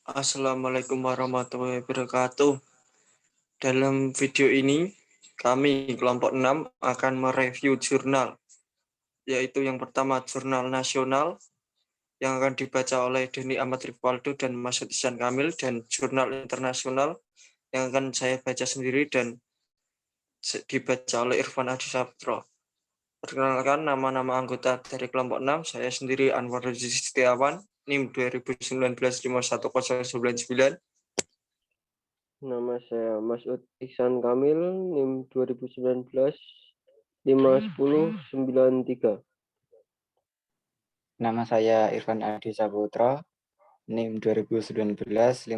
Assalamualaikum warahmatullahi wabarakatuh. Dalam video ini, kami kelompok 6 akan mereview jurnal, yaitu yang pertama jurnal nasional yang akan dibaca oleh Denny Ahmad Rivaldo dan Masud Ihsan Kamil, dan jurnal internasional yang akan saya baca sendiri dan dibaca oleh Irfan Adi Saputro. Perkenalkan nama-nama anggota dari kelompok 6, saya sendiri Anwar Rudi Setiawan, NIM 2019-51099. Nama saya Masud Ihsan Kamil, NIM 2019-51093. Nama saya Irfan Adi Saputro, NIM 2019-51100.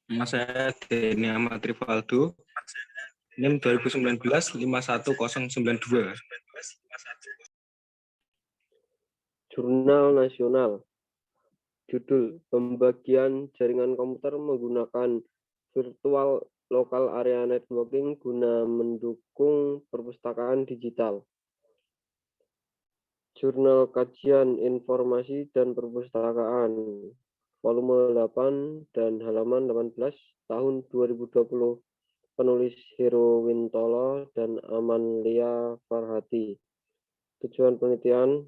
Nama saya Denny Ahmad Rivaldo, NIM 2019-51092. Jurnal nasional. Judul: Pembagian jaringan komputer menggunakan virtual local area networking guna mendukung perpustakaan digital. Jurnal Kajian Informasi dan Perpustakaan, volume 8 dan halaman 18, tahun 2020, penulis Heru Wintolo dan Amanlia Farhati. Tujuan penelitian: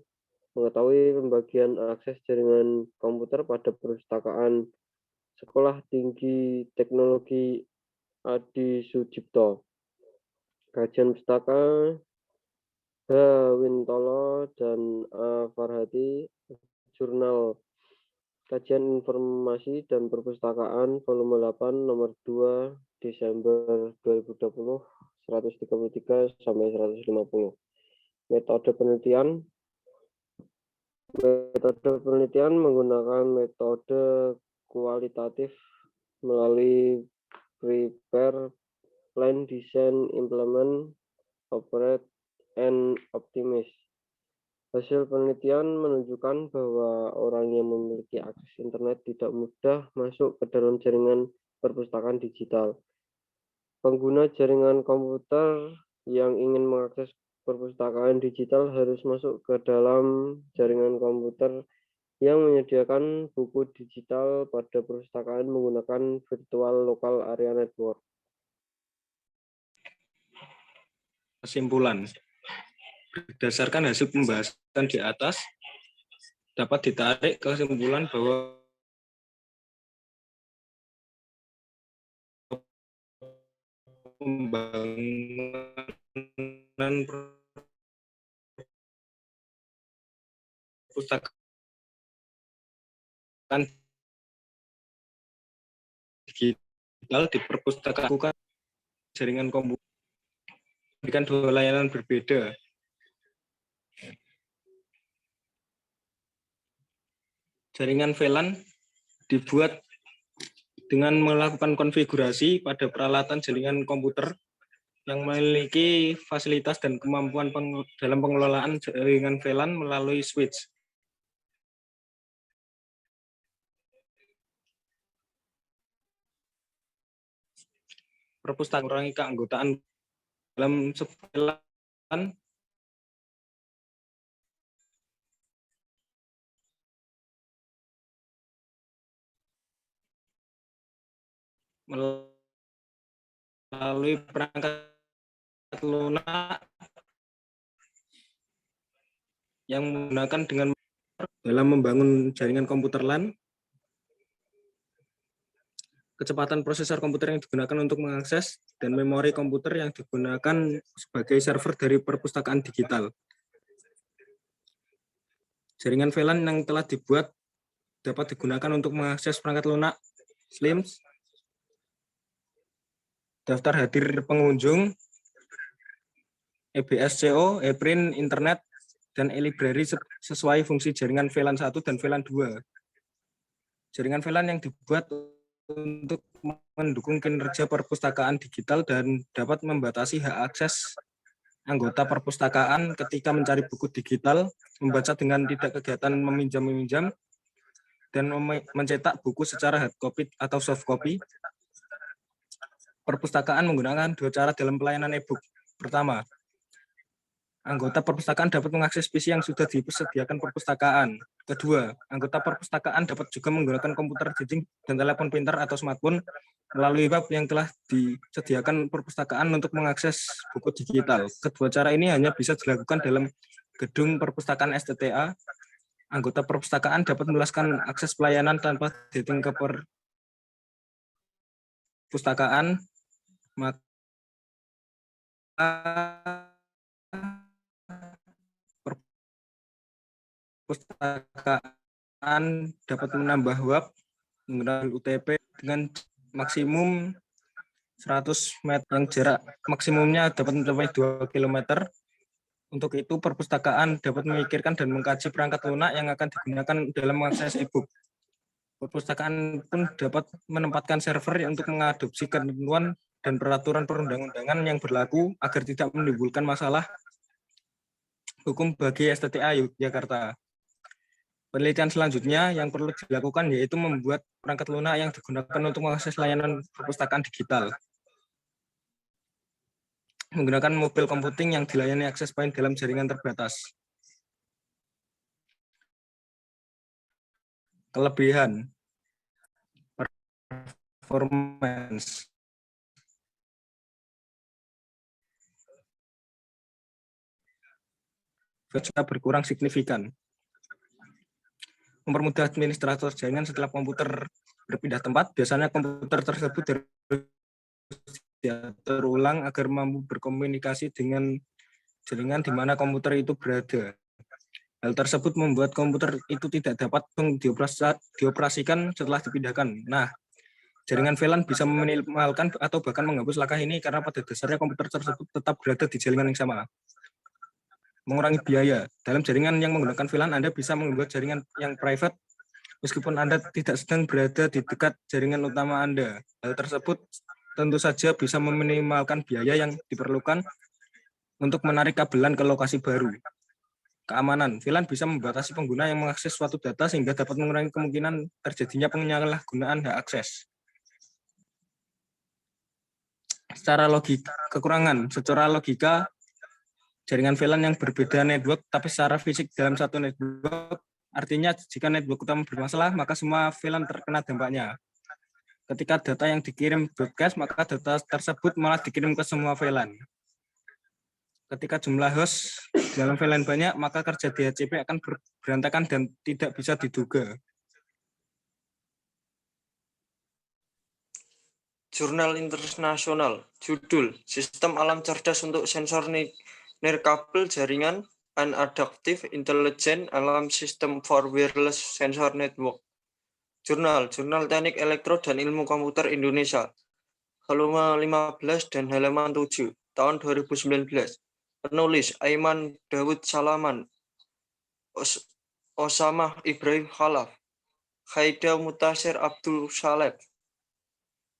mengetahui pembagian akses jaringan komputer pada perpustakaan Sekolah Tinggi Teknologi Adi Sujipto. Kajian pustaka H. Wintolo dan A. Farhati. Jurnal Kajian Informasi dan Perpustakaan, volume 8, nomor 2, Desember 2020, 133 sampai 150. Metode penelitian. Metode penelitian menggunakan metode kualitatif melalui prepare, plan, design, implement, operate, and optimize. Hasil penelitian menunjukkan bahwa orang yang memiliki akses internet tidak mudah masuk ke dalam jaringan perpustakaan digital. Pengguna jaringan komputer yang ingin mengakses perpustakaan digital harus masuk ke dalam jaringan komputer yang menyediakan buku digital pada perpustakaan menggunakan virtual local area network. Kesimpulan: berdasarkan hasil pembahasan di atas, dapat ditarik kesimpulan bahwa pembangunan perpustakaan digital di perpustakaan bukan jaringan komputer memberikan dua layanan berbeda. Jaringan VLAN dibuat dengan melakukan konfigurasi pada peralatan jaringan komputer yang memiliki fasilitas dan kemampuan dalam pengelolaan jaringan VLAN melalui switch. Perpustakaan mengurangi keanggotaan dalam sebuah VLAN melalui perangkat lunak yang menggunakan dengan dalam membangun jaringan komputer LAN. Kecepatan prosesor komputer yang digunakan untuk mengakses dan memori komputer yang digunakan sebagai server dari perpustakaan digital. Jaringan VLAN yang telah dibuat dapat digunakan untuk mengakses perangkat lunak, SLIMS, daftar hadir pengunjung, EBSCO, ePrint, Internet, dan e-library sesuai fungsi jaringan VLAN 1 dan VLAN 2. Jaringan VLAN yang dibuat untuk mendukung kinerja perpustakaan digital dan dapat membatasi hak akses anggota perpustakaan ketika mencari buku digital, membaca dengan tidak kegiatan meminjam-meminjam, dan mencetak buku secara hard copy atau soft copy. Perpustakaan menggunakan dua cara dalam pelayanan e-book. Pertama, Anggota perpustakaan dapat mengakses PC yang sudah disediakan perpustakaan. Kedua, anggota perpustakaan dapat juga menggunakan komputer jejing dan telepon pintar atau smartphone melalui web yang telah disediakan perpustakaan untuk mengakses buku digital. Kedua cara ini hanya bisa dilakukan dalam gedung perpustakaan STTA. Anggota perpustakaan dapat meluaskan akses pelayanan tanpa datang ke perpustakaan, maka perpustakaan dapat menambah web menggunakan UTP dengan maksimum 100 meter, yang jarak maksimumnya dapat mencapai 2 km. Untuk itu, perpustakaan dapat memikirkan dan mengkaji perangkat lunak yang akan digunakan dalam mengakses e-book. Perpustakaan pun dapat menempatkan server untuk mengadopsi ketentuan dan peraturan perundang-undangan yang berlaku agar tidak menimbulkan masalah hukum bagi STTA Yogyakarta. Penelitian selanjutnya yang perlu dilakukan yaitu membuat perangkat lunak yang digunakan untuk mengakses layanan perpustakaan digital. Menggunakan mobil computing yang dilayani akses point dalam jaringan terbatas. Kelebihan performance. Berkurang signifikan. Mempermudah administrator jaringan setelah komputer berpindah tempat. Biasanya komputer tersebut terulang agar mampu berkomunikasi dengan jaringan di mana komputer itu berada. Hal tersebut membuat komputer itu tidak dapat dioperasikan setelah dipindahkan. Nah, jaringan VLAN bisa meminimalkan atau bahkan menghapus langkah ini karena pada dasarnya komputer tersebut tetap berada di jaringan yang sama. Mengurangi biaya. Dalam jaringan yang menggunakan VLAN, Anda bisa membuat jaringan yang private meskipun Anda tidak sedang berada di dekat jaringan utama Anda. Hal tersebut tentu saja bisa meminimalkan biaya yang diperlukan untuk menarik kabelan ke lokasi baru. Keamanan. VLAN bisa membatasi pengguna yang mengakses suatu data sehingga dapat mengurangi kemungkinan terjadinya penyalahgunaan hak akses. Secara logika, kekurangan. Secara logika, jaringan VLAN yang berbeda network, tapi secara fisik dalam satu network, artinya jika network utama bermasalah, maka semua VLAN terkena dampaknya. Ketika data yang dikirim broadcast, maka data tersebut malah dikirim ke semua VLAN. Ketika jumlah host dalam VLAN banyak, maka kerja DHCP akan berantakan dan tidak bisa diduga. Jurnal internasional, judul Sistem Alam Cerdas untuk Sensor Nirkabel Jaringan and Adaptive Intelligent Alarm System for Wireless Sensor Network. Jurnal Teknik Elektro dan Ilmu Komputer Indonesia, volume 15 dan halaman 7, tahun 2019. Penulis Aiman Dawud Salaman, Osamah Ibrahim Khalaf, Khaida Mutasir Abdul Saleh.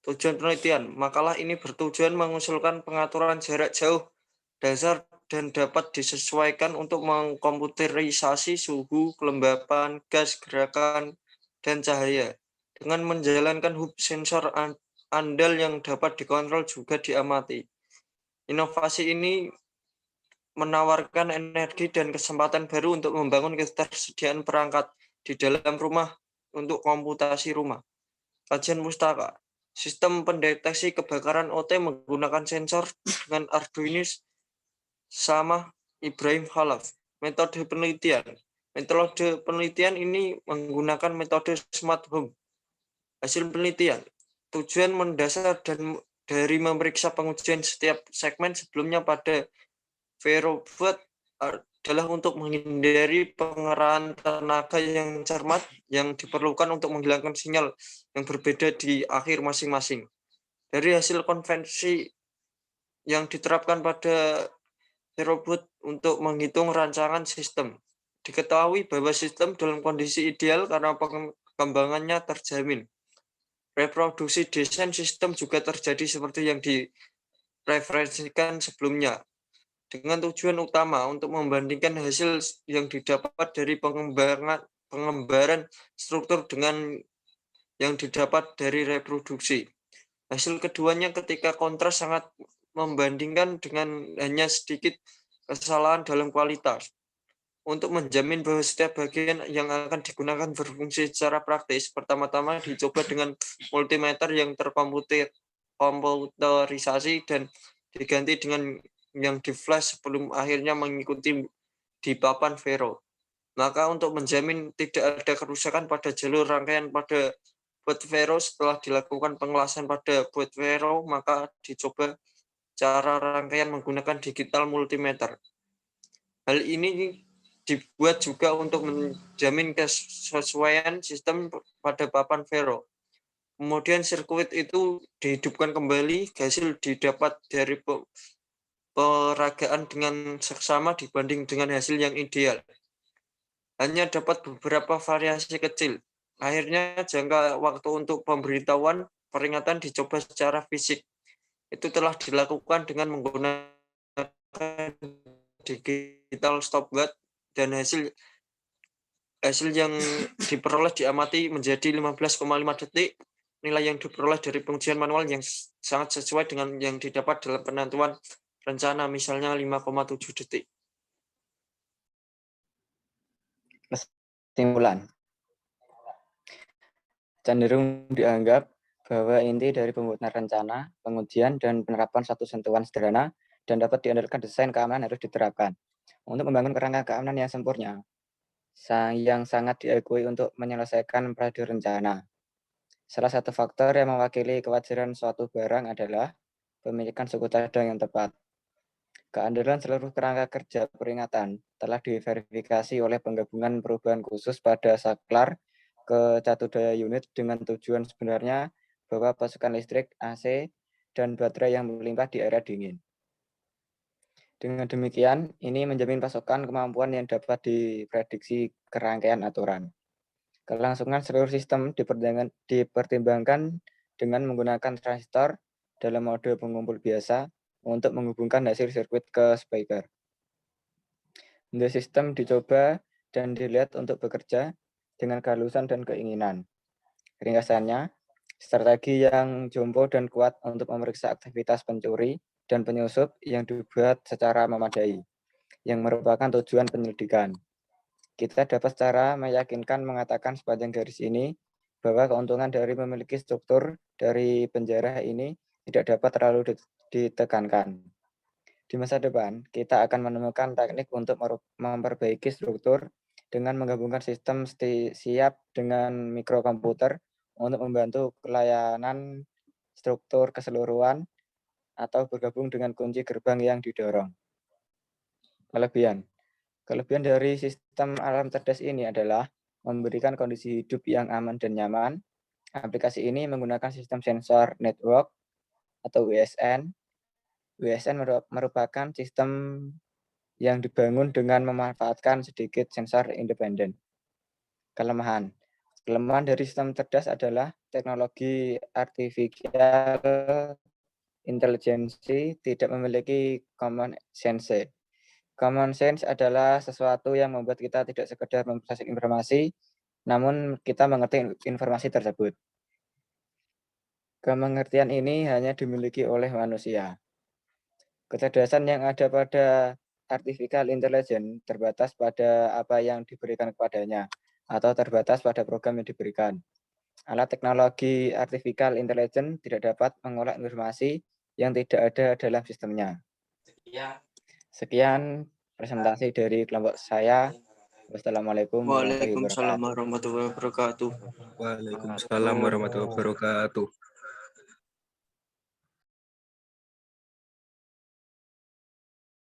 Tujuan penelitian, makalah ini bertujuan mengusulkan pengaturan jarak jauh dasar dan dapat disesuaikan untuk mengkomputerisasi suhu, kelembapan, gas, gerakan, dan cahaya. Dengan menjalankan hub sensor andal yang dapat dikontrol juga diamati. Inovasi ini menawarkan energi dan kesempatan baru untuk membangun ketersediaan perangkat di dalam rumah untuk komputasi rumah. Kajian pustaka. Sistem pendeteksi kebakaran OT menggunakan sensor dengan Arduino sama Ibrahim Khalaf. Metode penelitian. Metode penelitian ini menggunakan metode smart home. Hasil penelitian. Tujuan mendasar dan dari memeriksa pengujian setiap segmen sebelumnya pada Verobot adalah untuk menghindari pengerahan tenaga yang cermat yang diperlukan untuk menghilangkan sinyal yang berbeda di akhir masing-masing. Dari hasil konvensi yang diterapkan pada Verobot untuk menghitung rancangan sistem, diketahui bahwa sistem dalam kondisi ideal karena pengembangannya terjamin. Reproduksi desain sistem juga terjadi seperti yang direferensikan sebelumnya, dengan tujuan utama untuk membandingkan hasil yang didapat dari pengembaraan struktur dengan yang didapat dari reproduksi. Hasil keduanya ketika kontras sangat membandingkan dengan hanya sedikit kesalahan dalam kualitas. Untuk menjamin bahwa setiap bagian yang akan digunakan berfungsi secara praktis, pertama-tama dicoba dengan multimeter yang terkomputerisasi dan diganti dengan yang di flash sebelum akhirnya mengikuti di papan Vero. Maka untuk menjamin tidak ada kerusakan pada jalur rangkaian pada buat Vero setelah dilakukan pengelasan pada buat Vero, maka dicoba cara rangkaian menggunakan digital multimeter. Hal ini dibuat juga untuk menjamin kesesuaian sistem pada papan Vero. Kemudian sirkuit itu dihidupkan kembali, hasil didapat dari peragaan dengan seksama dibanding dengan hasil yang ideal. Hanya dapat beberapa variasi kecil. Akhirnya jangka waktu untuk pemberitahuan peringatan dicoba secara fisik. Itu telah dilakukan dengan menggunakan digital stopwatch dan hasil yang diperoleh diamati menjadi 15,5 detik. Nilai yang diperoleh dari pengujian manual yang sangat sesuai dengan yang didapat dalam penentuan rencana, misalnya 5,7 detik. Kesimpulan. Cenderung dianggap bahwa inti dari pembuatan rencana, pengujian, dan penerapan satu sentuhan sederhana dan dapat diandalkan desain keamanan harus diterapkan untuk membangun kerangka keamanan yang sempurna, yang sangat diakui untuk menyelesaikan prosedur rencana. Salah satu faktor yang mewakili kewajaran suatu barang adalah pemilikan suku cadang yang tepat. Keandalan seluruh kerangka kerja peringatan telah diverifikasi oleh penggabungan perubahan khusus pada saklar ke catur daya unit dengan tujuan sebenarnya bahwa pasokan listrik, AC, dan baterai yang melimpah di area dingin. Dengan demikian, ini menjamin pasokan kemampuan yang dapat diprediksi kerangkaian aturan. Kelangsungan seluruh sistem dipertimbangkan dengan menggunakan transistor dalam mode pengumpul biasa untuk menghubungkan hasil sirkuit ke speaker. The sistem dicoba dan dilihat untuk bekerja dengan kehalusan dan keinginan. Ringkasannya, strategi yang jompo dan kuat untuk memeriksa aktivitas pencuri dan penyusup yang dibuat secara memadai, yang merupakan tujuan penyelidikan. Kita dapat secara meyakinkan mengatakan sepanjang garis ini bahwa keuntungan dari memiliki struktur dari penjara ini tidak dapat terlalu ditekankan. Di masa depan, kita akan menemukan teknik untuk memperbaiki struktur dengan menggabungkan sistem siap dengan mikrokomputer untuk membantu pelayanan struktur keseluruhan atau bergabung dengan kunci gerbang yang didorong. Kelebihan dari sistem alarm cerdas ini adalah memberikan kondisi hidup yang aman dan nyaman. Aplikasi ini menggunakan sistem sensor network atau WSN. WSN merupakan sistem yang dibangun dengan memanfaatkan sedikit sensor independen. Kelemahan dari sistem cerdas adalah teknologi artificial intelligence tidak memiliki common sense. Common sense adalah sesuatu yang membuat kita tidak sekedar memproses informasi, namun kita mengerti informasi tersebut. Kemengertian ini hanya dimiliki oleh manusia. Kecerdasan yang ada pada artificial intelligence terbatas pada apa yang diberikan kepadanya atau terbatas pada program yang diberikan. Alat teknologi artificial intelligence tidak dapat mengolah informasi yang tidak ada dalam sistemnya. Sekian presentasi dari kelompok saya. Wassalamualaikum warahmatullahi wabarakatuh. Waalaikumsalam warahmatullahi wabarakatuh. Waalaikumsalam warahmatullahi wabarakatuh.